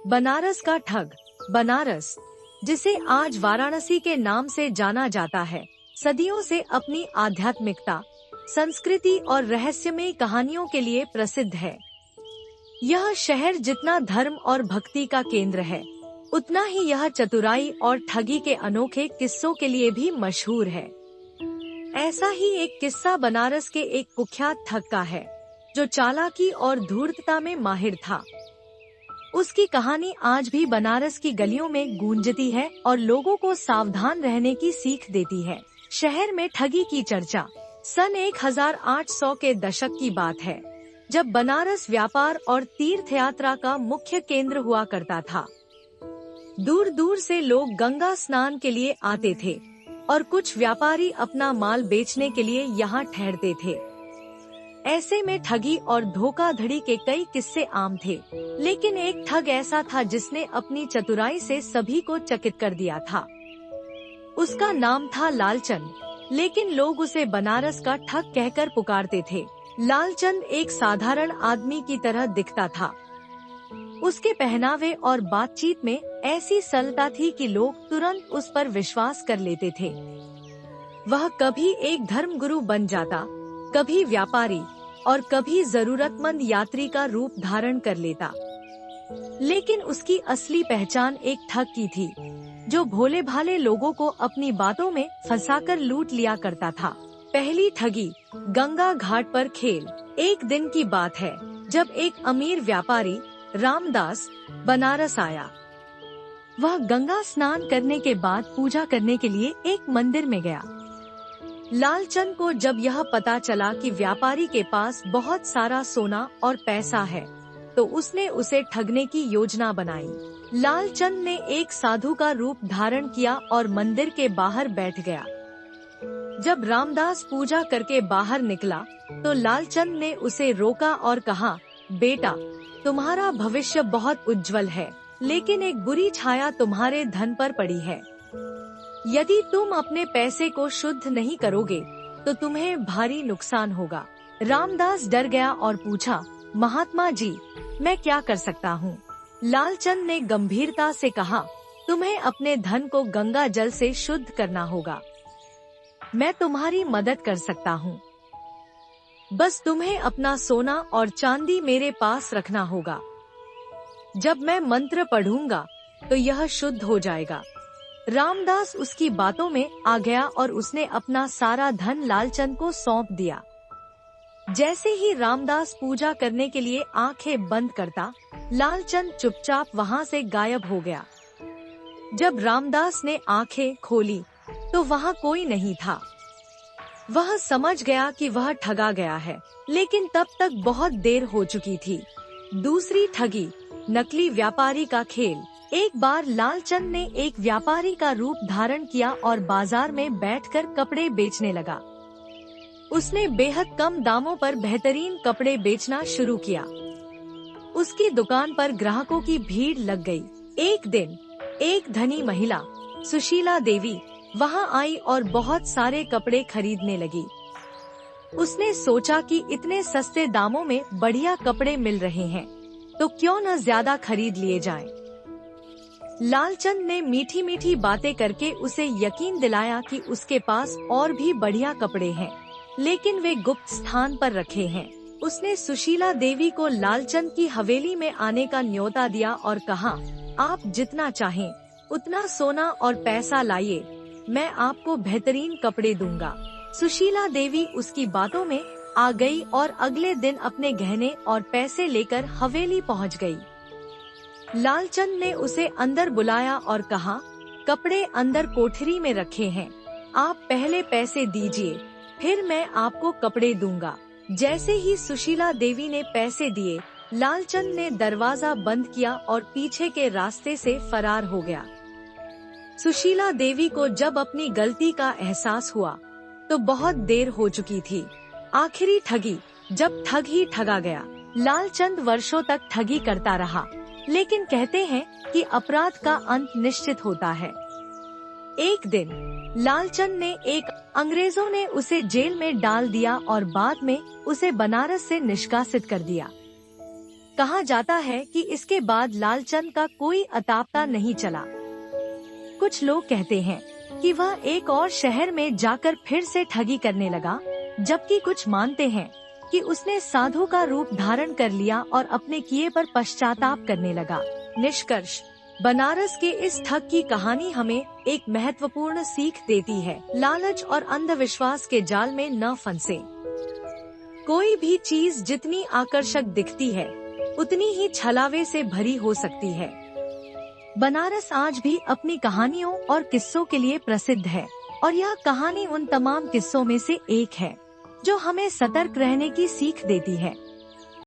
बनारस का ठग। बनारस, जिसे आज वाराणसी के नाम से जाना जाता है, सदियों से अपनी आध्यात्मिकता, संस्कृति और रहस्यमय कहानियों के लिए प्रसिद्ध है। यह शहर जितना धर्म और भक्ति का केंद्र है, उतना ही यह चतुराई और ठगी के अनोखे किस्सों के लिए भी मशहूर है। ऐसा ही एक किस्सा बनारस के एक कुख्यात ठग का है, जो चालाकी और धूर्तता में माहिर था। उसकी कहानी आज भी बनारस की गलियों में गूंजती है और लोगों को सावधान रहने की सीख देती है। शहर में ठगी की चर्चा सन 1800 के दशक की बात है, जब बनारस व्यापार और तीर्थ यात्रा का मुख्य केंद्र हुआ करता था। दूर दूर से लोग गंगा स्नान के लिए आते थे और कुछ व्यापारी अपना माल बेचने के लिए यहाँ ठहरते थे। ऐसे में ठगी और धोखाधड़ी के कई किस्से आम थे, लेकिन एक ठग ऐसा था जिसने अपनी चतुराई से सभी को चकित कर दिया था। उसका नाम था लालचंद, लेकिन लोग उसे बनारस का ठग कहकर पुकारते थे। लालचंद एक साधारण आदमी की तरह दिखता था। उसके पहनावे और बातचीत में ऐसी सरलता थी कि लोग तुरंत उस पर विश्वास कर लेते थे। वह कभी एक धर्मगुरु बन जाता, कभी व्यापारी और कभी जरूरतमंद यात्री का रूप धारण कर लेता। लेकिन उसकी असली पहचान एक ठग की थी, जो भोले भाले लोगों को अपनी बातों में फंसाकर लूट लिया करता था। पहली ठगी, गंगा घाट पर खेल। एक दिन की बात है, जब एक अमीर व्यापारी रामदास बनारस आया। वह गंगा स्नान करने के बाद पूजा करने के लिए एक मंदिर में गया। लालचंद को जब यह पता चला कि व्यापारी के पास बहुत सारा सोना और पैसा है, तो उसने उसे ठगने की योजना बनाई। लालचंद ने एक साधु का रूप धारण किया और मंदिर के बाहर बैठ गया। जब रामदास पूजा करके बाहर निकला, तो लालचंद ने उसे रोका और कहा, बेटा, तुम्हारा भविष्य बहुत उज्जवल है, लेकिन एक बुरी छाया तुम्हारे धन पर पड़ी है। यदि तुम अपने पैसे को शुद्ध नहीं करोगे, तो तुम्हें भारी नुकसान होगा। रामदास डर गया और पूछा, महात्मा जी, मैं क्या कर सकता हूँ? लालचंद ने गंभीरता से कहा, तुम्हें अपने धन को गंगा जल से शुद्ध करना होगा। मैं तुम्हारी मदद कर सकता हूँ। बस तुम्हें अपना सोना और चांदी मेरे पास रखना होगा। जब मैं मंत्र पढ़ूंगा, तो यह शुद्ध हो जाएगा। रामदास उसकी बातों में आ गया और उसने अपना सारा धन लालचंद को सौंप दिया। जैसे ही रामदास पूजा करने के लिए आंखें बंद करता, लालचंद चुपचाप वहां से गायब हो गया। जब रामदास ने आंखें खोली, तो वहां कोई नहीं था। वह समझ गया कि वह ठगा गया है, लेकिन तब तक बहुत देर हो चुकी थी। दूसरी ठगी, नकली व्यापारी का खेल। एक बार लालचंद ने एक व्यापारी का रूप धारण किया और बाजार में बैठकर कपड़े बेचने लगा। उसने बेहद कम दामों पर बेहतरीन कपड़े बेचना शुरू किया। उसकी दुकान पर ग्राहकों की भीड़ लग गई। एक दिन एक धनी महिला, सुशीला देवी, वहां आई और बहुत सारे कपड़े खरीदने लगी। उसने सोचा कि इतने सस्ते दामों में बढ़िया कपड़े मिल रहे हैं, तो क्यों न ज्यादा खरीद लिए जाएं। लालचंद ने मीठी मीठी बातें करके उसे यकीन दिलाया कि उसके पास और भी बढ़िया कपड़े हैं, लेकिन वे गुप्त स्थान पर रखे हैं। उसने सुशीला देवी को लालचंद की हवेली में आने का न्योता दिया और कहा, आप जितना चाहें उतना सोना और पैसा लाइए, मैं आपको बेहतरीन कपड़े दूंगा। सुशीला देवी उसकी बातों में आ गई और अगले दिन अपने गहने और पैसे लेकर हवेली पहुंच गई। लालचंद ने उसे अंदर बुलाया और कहा, कपड़े अंदर कोठरी में रखे हैं, आप पहले पैसे दीजिए, फिर मैं आपको कपड़े दूंगा। जैसे ही सुशीला देवी ने पैसे दिए, लालचंद ने दरवाजा बंद किया और पीछे के रास्ते से फरार हो गया। सुशीला देवी को जब अपनी गलती का एहसास हुआ, तो बहुत देर हो चुकी थी। आखिरी ठगी, जब ठग ही ठगा गया। लालचंद वर्षों तक ठगी करता रहा, लेकिन कहते हैं कि अपराध का अंत निश्चित होता है। एक दिन लालचंद ने अंग्रेजों ने उसे जेल में डाल दिया और बाद में उसे बनारस से निष्कासित कर दिया। कहा जाता है कि इसके बाद लालचंद का कोई अतापता नहीं चला। कुछ लोग कहते हैं कि वह एक और शहर में जाकर फिर से ठगी करने लगा, जबकि कुछ मानते हैं कि उसने साधु का रूप धारण कर लिया और अपने किए पर पश्चाताप करने लगा। निष्कर्ष, बनारस के इस ठग की कहानी हमें एक महत्वपूर्ण सीख देती है। लालच और अंधविश्वास के जाल में न फंसे। कोई भी चीज जितनी आकर्षक दिखती है, उतनी ही छलावे से भरी हो सकती है। बनारस आज भी अपनी कहानियों और किस्सों के लिए प्रसिद्ध है, और यह कहानी उन तमाम किस्सों में से एक है जो हमें सतर्क रहने की सीख देती है।